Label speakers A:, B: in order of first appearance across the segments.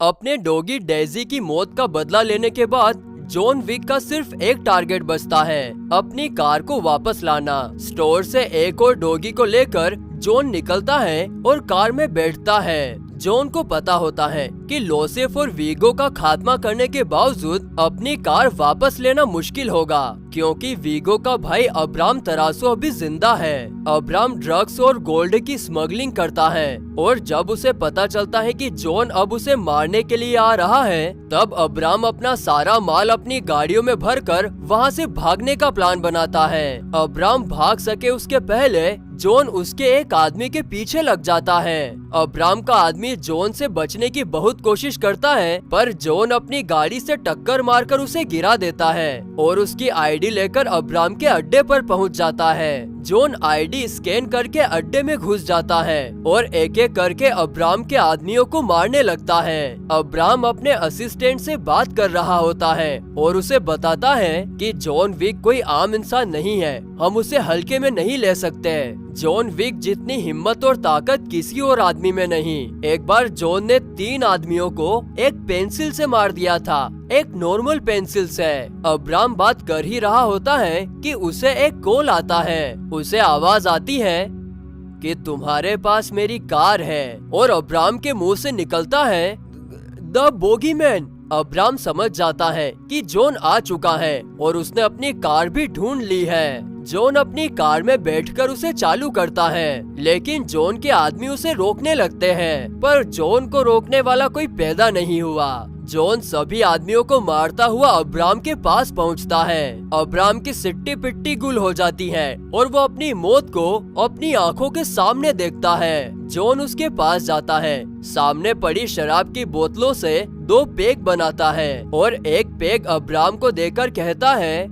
A: अपने doggy Daisy की मौत का बदला लेने के बाद जॉन विक का सिर्फ एक टारगेट बचता है, अपनी कार को वापस लाना। स्टोर से एक और डॉगी को लेकर जॉन निकलता है और कार में बैठता है। जॉन को पता होता है कि लोसेफ और वीगो का खात्मा करने के बावजूद अपनी कार वापस लेना मुश्किल होगा, क्योंकि वीगो का भाई अब्राम तरासो अभी जिंदा है। अब्राम ड्रग्स और गोल्ड की स्मगलिंग करता है और जब उसे पता चलता है कि जॉन अब उसे मारने के लिए आ रहा है, तब अब्राम अपना सारा माल अपनी गाड़ियों में भरकर वहां से भागने का प्लान बनाता है। अब्राम भाग सके उसके पहले जॉन उसके एक आदमी के पीछे लग जाता है। अब्राम का आदमी जॉन से बचने की बहुत कोशिश करता है, पर जॉन अपनी गाड़ी से टक्कर मारकर उसे गिरा देता है और उसकी आईडी लेकर अब्राम के अड्डे पर पहुंच जाता है। जॉन आईडी स्कैन करके अड्डे में घुस जाता है और एक एक करके अब्राम के आदमियों को मारने लगता है। अब्राम अपने असिस्टेंट से बात कर रहा होता है और उसे बताता है कि जॉन विक कोई आम इंसान नहीं है, हम उसे हल्के में नहीं ले सकते। जॉन विक जितनी हिम्मत और ताकत किसी और आदमी में नहीं। एक बार जॉन ने 3 आदमियों को एक पेंसिल से मार दिया था, एक नॉर्मल पेंसिल से। अब्राम बात कर ही रहा होता है कि उसे एक कॉल आता है। उसे आवाज आती है कि तुम्हारे पास मेरी कार है, और अब्राम के मुंह से निकलता है द बोगीमैन। अब्राम समझ जाता है कि जॉन आ चुका है और उसने अपनी कार भी ढूंढ ली है। जॉन अपनी कार में बैठकर उसे चालू करता है, लेकिन जॉन के आदमी उसे रोकने लगते हैं, पर जॉन को रोकने वाला कोई पैदा नहीं हुआ। जॉन सभी आदमियों को मारता हुआ अब्राम के पास पहुंचता है। अब्राम की सिट्टी पिट्टी गुल हो जाती है और वो अपनी मौत को अपनी आंखों के सामने देखता है। जॉन उसके पास जाता है, सामने पड़ी शराब की बोतलों से 2 पेग बनाता है और एक पेग अब्राम को देकर कहता है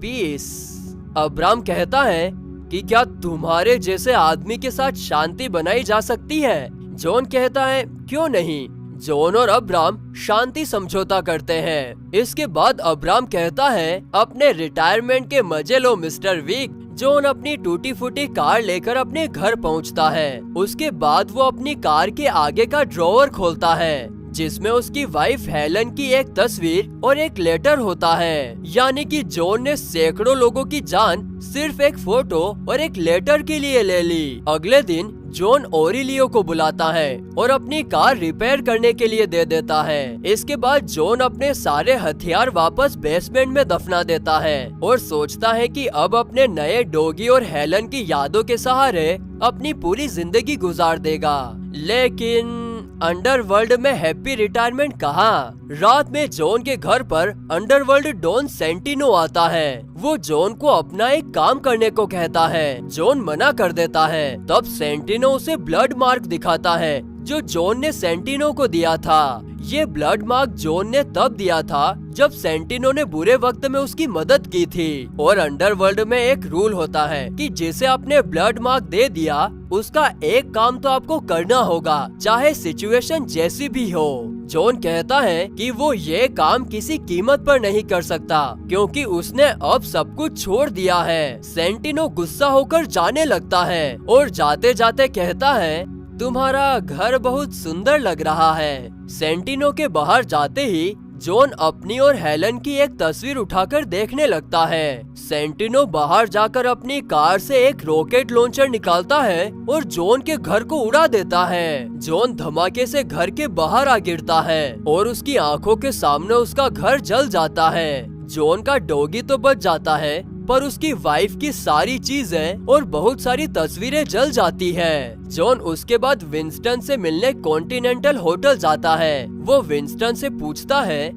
A: पीस। अब्राम कहता है कि क्या तुम्हारे जैसे आदमी के साथ शांति बनाई जा सकती है? जॉन कहता है क्यों नहीं। जॉन और अब्राम शांति समझौता करते हैं। इसके बाद अब्राम कहता है अपने रिटायरमेंट के मजे लो मिस्टर विक। जॉन अपनी टूटी फूटी कार लेकर अपने घर पहुंचता है। उसके बाद वो अपनी कार के आगे का ड्रॉवर खोलता है, जिसमें उसकी वाइफ हेलन की एक तस्वीर और एक लेटर होता है। यानी कि जॉन ने सैकड़ों लोगों की जान सिर्फ एक फोटो और एक लेटर के लिए ले ली। अगले दिन जॉन ओरिलियो को बुलाता है और अपनी कार रिपेयर करने के लिए दे देता है। इसके बाद जॉन अपने सारे हथियार वापस बेसमेंट में दफना देता है और सोचता है कि अब अपने नए डॉगी और हेलन की यादों के सहारे अपनी पूरी जिंदगी गुजार देगा। लेकिन अंडरवर्ल्ड में हैप्पी रिटायरमेंट कहाँ? रात में जॉन के घर पर अंडरवर्ल्ड डॉन सेंटिनो आता है। वो जॉन को अपना एक काम करने को कहता है। जॉन मना कर देता है। तब सेंटिनो उसे ब्लड मार्क दिखाता है जो जॉन ने सेंटिनो को दिया था। ये ब्लड मार्क जॉन ने तब दिया था जब सेंटिनो ने बुरे वक्त में उसकी मदद की थी। और अंडरवर्ल्ड में एक रूल होता है कि जिसे आपने ब्लड मार्क दे दिया उसका एक काम तो आपको करना होगा, चाहे सिचुएशन जैसी भी हो। जॉन कहता है कि वो ये काम किसी कीमत पर नहीं कर सकता, क्योंकि उसने अब सब कुछ छोड़ दिया है। सेंटिनो गुस्सा होकर जाने लगता है और जाते जाते कहता है तुम्हारा घर बहुत सुंदर लग रहा है। सेंटिनो के बाहर जाते ही जॉन अपनी और हेलन की एक तस्वीर उठाकर देखने लगता है। सेंटिनो बाहर जाकर अपनी कार से एक रॉकेट लॉन्चर निकालता है और जॉन के घर को उड़ा देता है। जॉन धमाके से घर के बाहर आ गिरता है और उसकी आंखों के सामने उसका घर जल जाता है। जॉन का डॉगी तो बच जाता है, पर उसकी वाइफ की सारी चीजें और बहुत सारी तस्वीरें जल जाती है। जॉन उसके बाद विंस्टन से मिलने कॉन्टिनेंटल होटल जाता है। वो विंस्टन से पूछता है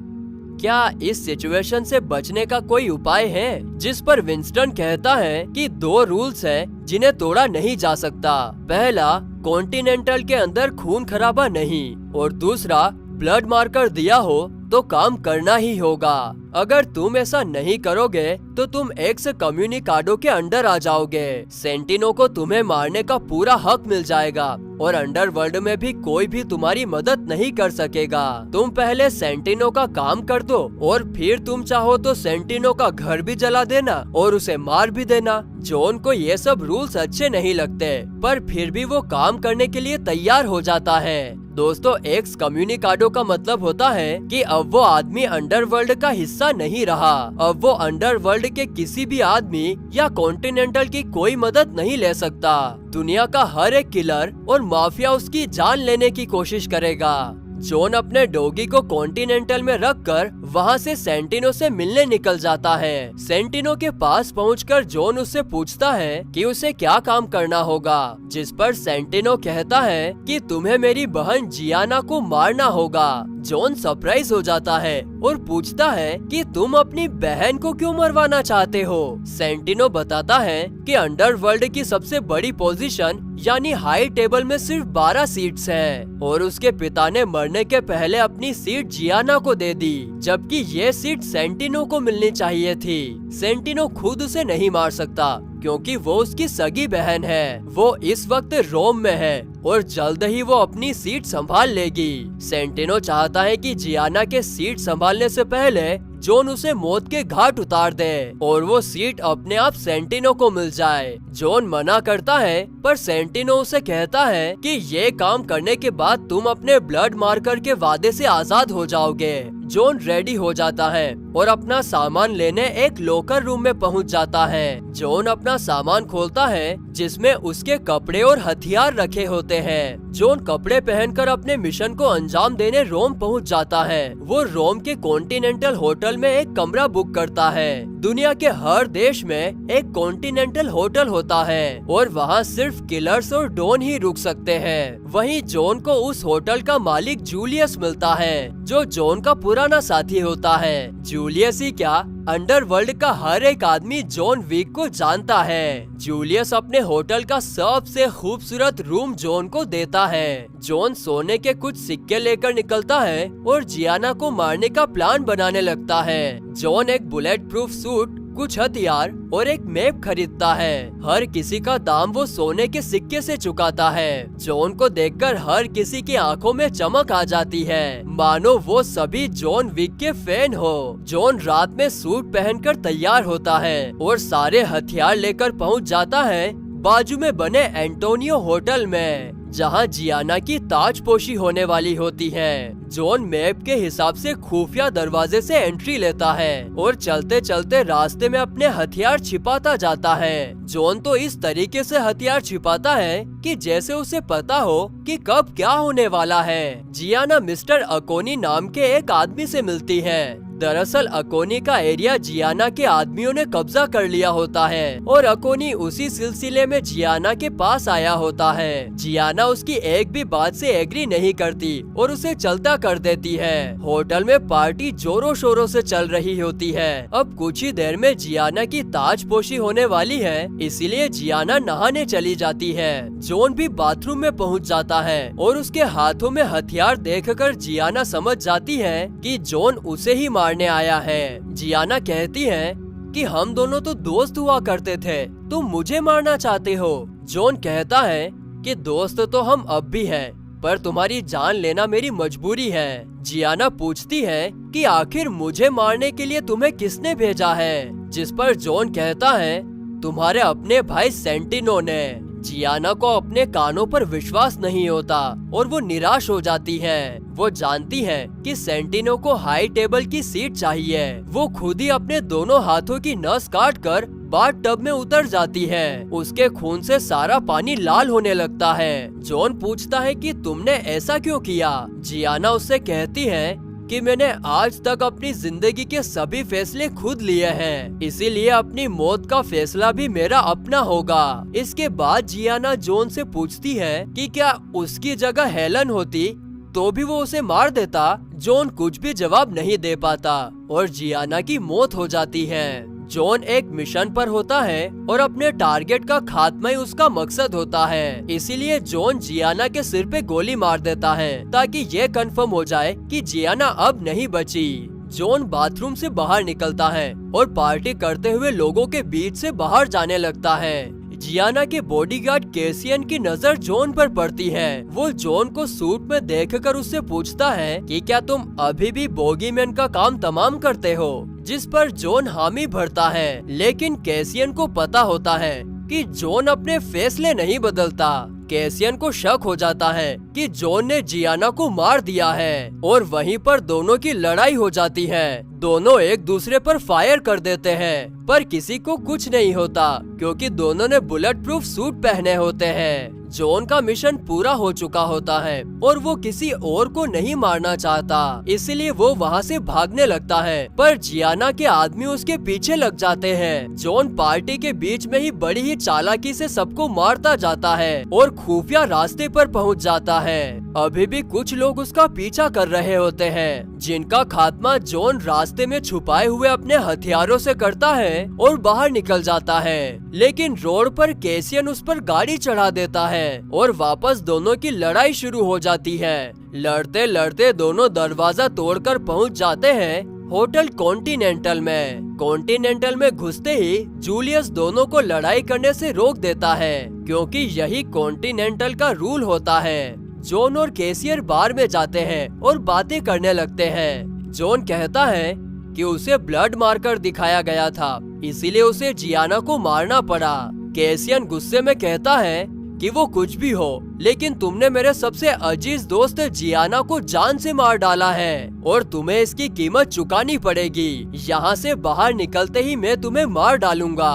A: क्या इस सिचुएशन से बचने का कोई उपाय है? जिस पर विंस्टन कहता है कि 2 रूल्स हैं जिन्हें तोड़ा नहीं जा सकता। पहला, कॉन्टिनेंटल के अंदर खून खराबा नहीं, और दूसरा, ब्लड मार्कर दिया हो तो काम करना ही होगा। अगर तुम ऐसा नहीं करोगे तो तुम एक्स कम्युनिकाडो के अंडर आ जाओगे। सेंटिनो को तुम्हें मारने का पूरा हक मिल जाएगा और अंडरवर्ल्ड में भी कोई भी तुम्हारी मदद नहीं कर सकेगा। तुम पहले सेंटिनो का काम कर दो और फिर तुम चाहो तो सेंटिनो का घर भी जला देना और उसे मार भी देना। जॉन को ये सब रूल्स अच्छे नहीं लगते, पर फिर भी वो काम करने के लिए तैयार हो जाता है। दोस्तों, एक्स कम्युनिकाडो का मतलब होता है कि अब वो आदमी अंडरवर्ल्ड का हिस्सा नहीं रहा। अब वो अंडरवर्ल्ड के किसी भी आदमी या कॉन्टिनेंटल की कोई मदद नहीं ले सकता। दुनिया का हर एक किलर और माफिया उसकी जान लेने की कोशिश करेगा। जॉन अपने डॉगी को कॉन्टिनेंटल में रखकर वहां से सेंटिनो से मिलने निकल जाता है। सेंटिनो के पास पहुंचकर जॉन उससे पूछता है कि उसे क्या काम करना होगा, जिस पर सेंटिनो कहता है कि तुम्हें मेरी बहन जियाना को मारना होगा। जॉन सरप्राइज हो जाता है और पूछता है कि तुम अपनी बहन को क्यों मरवाना चाहते हो। सेंटिनो बताता है कि अंडरवर्ल्ड की सबसे बड़ी पोजीशन यानी हाई टेबल में सिर्फ 12 सीट्स हैं और उसके पिता ने मरने के पहले अपनी सीट जियाना को दे दी, जबकि ये सीट सेंटिनो को मिलनी चाहिए थी। सेंटिनो खुद उसे नहीं मार सकता क्योंकि वो उसकी सगी बहन है। वो इस वक्त रोम में है और जल्द ही वो अपनी सीट संभाल लेगी। सेंटिनो चाहता है कि जियाना के सीट संभालने से पहले जॉन उसे मौत के घाट उतार दे और वो सीट अपने आप सेंटिनो को मिल जाए। जॉन मना करता है, पर सेंटिनो उसे कहता है कि ये काम करने के बाद तुम अपने ब्लड मार्कर के वादे से आजाद हो जाओगे। जॉन रेडी हो जाता है और अपना सामान लेने एक लॉकर रूम में पहुंच जाता है। जॉन अपना सामान खोलता है जिसमें उसके कपड़े और हथियार रखे होते हैं। जॉन कपड़े पहनकर अपने मिशन को अंजाम देने रोम पहुंच जाता है। वो रोम के कॉन्टिनेंटल होटल में एक कमरा बुक करता है। दुनिया के हर देश में एक कॉन्टिनेंटल होटल होता है और वहाँ सिर्फ किलर्स और डॉन ही रुक सकते हैं। वहीं जॉन को उस होटल का मालिक जूलियस मिलता है, जो जॉन का पुराना साथी होता है। जूलियस ही क्या, अंडरवर्ल्ड का हर एक आदमी जॉन विक को जानता है। जूलियस अपने होटल का सबसे खूबसूरत रूम जॉन को देता है। जॉन सोने के कुछ सिक्के लेकर निकलता है और जियाना को मारने का प्लान बनाने लगता है। जॉन एक बुलेट प्रूफ सूट, कुछ हथियार और एक मैप खरीदता है। हर किसी का दाम वो सोने के सिक्के से चुकाता है। जॉन को देखकर हर किसी की आंखों में चमक आ जाती है, मानो वो सभी जॉन विक के फैन हो। जॉन रात में सूट पहनकर तैयार होता है और सारे हथियार लेकर पहुंच जाता है बाजू में बने एंटोनियो होटल में, जहां जियाना की ताजपोशी होने वाली होती है। जॉन मैप के हिसाब से खुफिया दरवाजे से एंट्री लेता है और चलते चलते रास्ते में अपने हथियार छिपाता जाता है। जॉन तो इस तरीके से हथियार छिपाता है कि जैसे उसे पता हो कि कब क्या होने वाला है। जियाना मिस्टर अकोनी नाम के एक आदमी से मिलती है। दरअसल अकोनी का एरिया जियाना के आदमियों ने कब्जा कर लिया होता है और अकोनी उसी सिलसिले में जियाना के पास आया होता है। जियाना उसकी एक भी बात से एग्री नहीं करती और उसे चलता कर देती है। होटल में पार्टी जोरों शोरों से चल रही होती है। अब कुछ ही देर में जियाना की ताजपोशी होने वाली है, इसीलिए जियाना नहाने चली जाती है। जॉन भी बाथरूम में पहुंच जाता है और उसके हाथों में हथियार देखकर जियाना समझ जाती है कि जॉन उसे ही मारने आया है। जियाना कहती है कि हम दोनों तो दोस्त हुआ करते थे, तुम मुझे मारना चाहते हो। जॉन कहता है कि दोस्त तो हम अब भी हैं, पर तुम्हारी जान लेना मेरी मजबूरी है। जियाना पूछती है कि आखिर मुझे मारने के लिए तुम्हें किसने भेजा है, जिस पर जॉन कहता है तुम्हारे अपने भाई सेंटिनो ने। जियाना को अपने कानों पर विश्वास नहीं होता और वो निराश हो जाती है। वो जानती है कि सेंटिनो को हाई टेबल की सीट चाहिए। वो खुद ही अपने दोनों हाथों की नस काट कर बाथ टब में उतर जाती है। उसके खून से सारा पानी लाल होने लगता है। जॉन पूछता है कि तुमने ऐसा क्यों किया। जियाना उससे कहती है कि मैंने आज तक अपनी जिंदगी के सभी फैसले खुद लिए हैं, इसीलिए अपनी मौत का फैसला भी मेरा अपना होगा। इसके बाद जियाना जॉन से पूछती है कि क्या उसकी जगह हेलन होती तो भी वो उसे मार देता। जॉन कुछ भी जवाब नहीं दे पाता और जियाना की मौत हो जाती है। जॉन एक मिशन पर होता है और अपने टारगेट का खात्मा ही उसका मकसद होता है, इसीलिए जॉन जियाना के सिर पे गोली मार देता है ताकि ये कंफर्म हो जाए कि जियाना अब नहीं बची। जॉन बाथरूम से बाहर निकलता है और पार्टी करते हुए लोगों के बीच से बाहर जाने लगता है। जियाना के बॉडीगार्ड कैसियन की नजर जॉन पर पड़ती है। वो जॉन को सूट में देखकर उससे पूछता है कि क्या तुम अभी भी बॉगीमैन का काम तमाम करते हो, जिस पर जॉन हामी भरता है। लेकिन कैसियन को पता होता है कि जॉन अपने फैसले नहीं बदलता। कैसियन को शक हो जाता है कि जॉन ने जियाना को मार दिया है और वहीं पर दोनों की लड़ाई हो जाती है। दोनों एक दूसरे पर फायर कर देते हैं, पर किसी को कुछ नहीं होता क्योंकि दोनों ने बुलेट प्रूफ सूट पहने होते हैं। जॉन का मिशन पूरा हो चुका होता है और वो किसी और को नहीं मारना चाहता, इसलिए वो वहाँ से भागने लगता है, पर जियाना के आदमी उसके पीछे लग जाते हैं। जॉन पार्टी के बीच में ही बड़ी ही चालाकी से सबको मारता जाता है और खुफिया रास्ते पर पहुँच जाता है। अभी भी कुछ लोग उसका पीछा कर रहे होते हैं, जिनका खात्मा जॉन रास्ते में छुपाए हुए अपने हथियारों से करता है और बाहर निकल जाता है। लेकिन रोड पर कैसियन उस पर गाड़ी चढ़ा देता है और वापस दोनों की लड़ाई शुरू हो जाती है। लड़ते लड़ते दोनों दरवाजा तोड़कर पहुंच जाते हैं होटल कॉन्टिनेंटल में। कॉन्टिनेंटल में घुसते ही जूलियस दोनों को लड़ाई करने से रोक देता है, क्योंकि यही कॉन्टिनेंटल का रूल होता है। जॉन और कैसियर बार में जाते हैं और बातें करने लगते हैं। जॉन कहता है कि उसे ब्लड मार्कर दिखाया गया था, इसीलिए उसे जियाना को मारना पड़ा। कैसियन गुस्से में कहता है कि वो कुछ भी हो, लेकिन तुमने मेरे सबसे अजीज दोस्त जियाना को जान से मार डाला है और तुम्हें इसकी कीमत चुकानी पड़ेगी। यहाँ से बाहर निकलते ही मैं तुम्हें मार डालूंगा।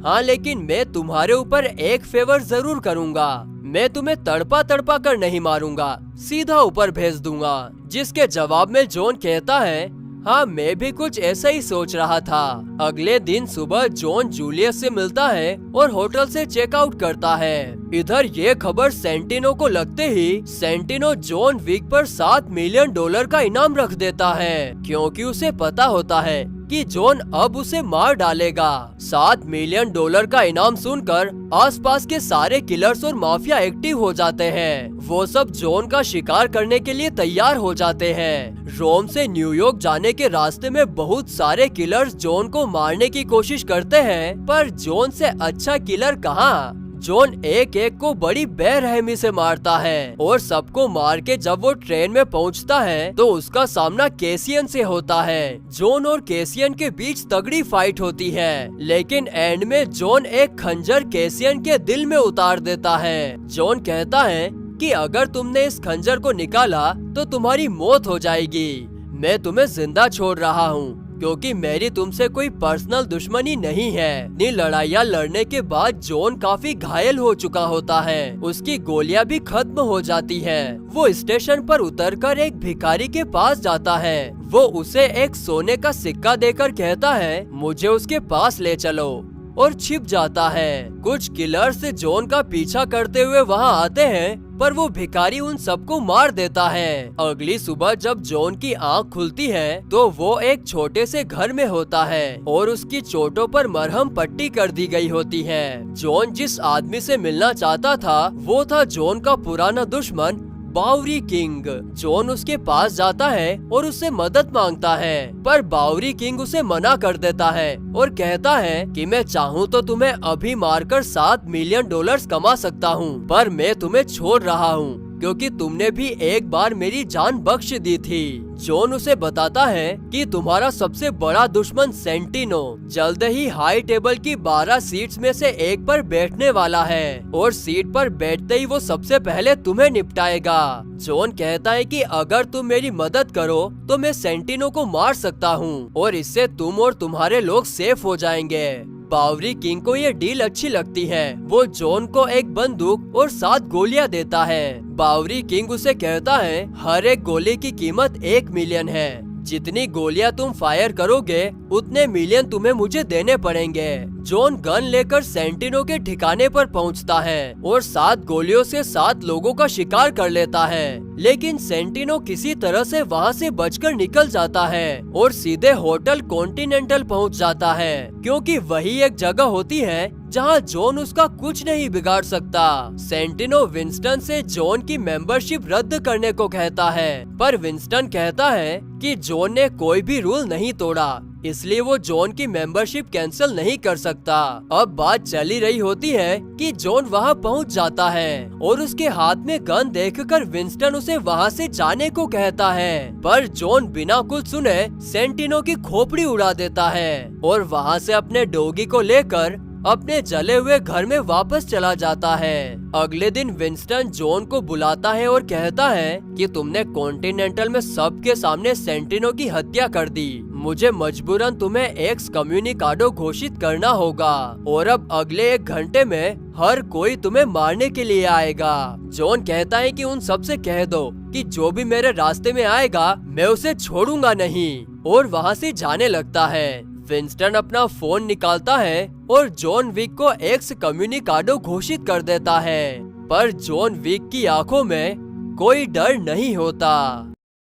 A: हाँ, लेकिन मैं तुम्हारे ऊपर एक फेवर जरूर करूंगा। मैं तुम्हें तड़पा तड़पा कर नहीं मारूंगा, सीधा ऊपर भेज दूंगा। जिसके जवाब में जॉन कहता है, हाँ मैं भी कुछ ऐसा ही सोच रहा था। अगले दिन सुबह जॉन जूलियस से मिलता है और होटल से चेकआउट करता है। इधर ये खबर सेंटिनो को लगते ही सेंटिनो जॉन विक पर $7 मिलियन का इनाम रख देता है, क्योंकि उसे पता होता है कि जॉन अब उसे मार डालेगा। $7 मिलियन का इनाम सुनकर आसपास के सारे किलर्स और माफिया एक्टिव हो जाते हैं। वो सब जॉन का शिकार करने के लिए तैयार हो जाते हैं। रोम से न्यूयॉर्क जाने के रास्ते में बहुत सारे किलर्स जॉन को मारने की कोशिश करते हैं, पर जॉन से अच्छा किलर कहाँ। जॉन एक एक को बड़ी बेरहमी से मारता है और सबको मार के जब वो ट्रेन में पहुंचता है तो उसका सामना कैसियन से होता है। जॉन और कैसियन के बीच तगड़ी फाइट होती है, लेकिन एंड में जॉन एक खंजर कैसियन के दिल में उतार देता है। जॉन कहता है कि अगर तुमने इस खंजर को निकाला तो तुम्हारी मौत हो जाएगी। मैं तुम्हें जिंदा छोड़ रहा हूँ क्योंकि मेरी तुमसे कोई पर्सनल दुश्मनी नहीं है। इतनी लड़ाइयाँ लड़ने के बाद जॉन काफी घायल हो चुका होता है। उसकी गोलियां भी खत्म हो जाती है। वो स्टेशन पर उतरकर एक भिखारी के पास जाता है। वो उसे एक सोने का सिक्का देकर कहता है, मुझे उसके पास ले चलो, और छिप जाता है। कुछ किलर्स जॉन का पीछा करते हुए वहाँ आते हैं, पर वो भिखारी उन सबको मार देता है। अगली सुबह जब जॉन की आंख खुलती है तो वो एक छोटे से घर में होता है और उसकी चोटों पर मरहम पट्टी कर दी गई होती है। जॉन जिस आदमी से मिलना चाहता था वो था जॉन का पुराना दुश्मन बावरी किंग। जॉन उसके पास जाता है और उससे मदद मांगता है, पर बावरी किंग उसे मना कर देता है और कहता है कि मैं चाहूँ तो तुम्हें अभी मारकर $7 मिलियन कमा सकता हूँ, पर मैं तुम्हें छोड़ रहा हूँ क्योंकि तुमने भी एक बार मेरी जान बख्श दी थी। जॉन उसे बताता है कि तुम्हारा सबसे बड़ा दुश्मन सेंटिनो जल्द ही हाई टेबल की 12 सीट्स में से एक पर बैठने वाला है और सीट पर बैठते ही वो सबसे पहले तुम्हें निपटाएगा। जॉन कहता है कि अगर तुम मेरी मदद करो तो मैं सेंटिनो को मार सकता हूँ और इससे तुम और तुम्हारे लोग सेफ हो जाएंगे। बावरी किंग को ये डील अच्छी लगती है। वो जॉन को एक बंदूक और 7 गोलियां देता है। बावरी किंग उसे कहता है, हर एक गोली की कीमत 1 मिलियन है। जितनी गोलियां तुम फायर करोगे उतने मिलियन तुम्हें मुझे देने पड़ेंगे। जॉन गन लेकर सेंटिनो के ठिकाने पर पहुंचता है और 7 गोलियों से 7 लोगों का शिकार कर लेता है, लेकिन सेंटिनो किसी तरह से वहां से बचकर निकल जाता है और सीधे होटल कॉन्टिनेंटल पहुंच जाता है, क्योंकि वही एक जगह होती है जहां जॉन उसका कुछ नहीं बिगाड़ सकता। सेंटिनो विंस्टन से जॉन की मेंबरशिप रद्द करने को कहता है, पर विंस्टन कहता है कि जॉन ने कोई भी रूल नहीं तोड़ा, इसलिए वो जॉन की मेंबरशिप कैंसिल नहीं कर सकता। अब बात चली रही होती है कि जॉन वहाँ पहुँच जाता है और उसके हाथ में गन देखकर विंस्टन उसे वहाँ से जाने को कहता है, पर जॉन बिना कुछ सुने सेंटिनो की खोपड़ी उड़ा देता है और वहाँ से अपने डॉगी को लेकर अपने जले हुए घर में वापस चला जाता है। अगले दिन विंस्टन जॉन को बुलाता है और कहता है कि तुमने कॉन्टिनेंटल में सबके सामने सेंटिनो की हत्या कर दी, मुझे मजबूरन तुम्हें एक्स कम्युनिकाडो घोषित करना होगा और अब अगले 1 घंटे में हर कोई तुम्हें मारने के लिए आएगा। जॉन कहता है कि उन सबसे कह दो कि जो भी मेरे रास्ते में आएगा मैं उसे छोड़ूंगा नहीं, और वहाँ से जाने लगता है। विंस्टन अपना फोन निकालता है और जॉन विक को एक्स कम्युनिकाडो घोषित कर देता है, पर जॉन विक की आंखों में कोई डर नहीं होता।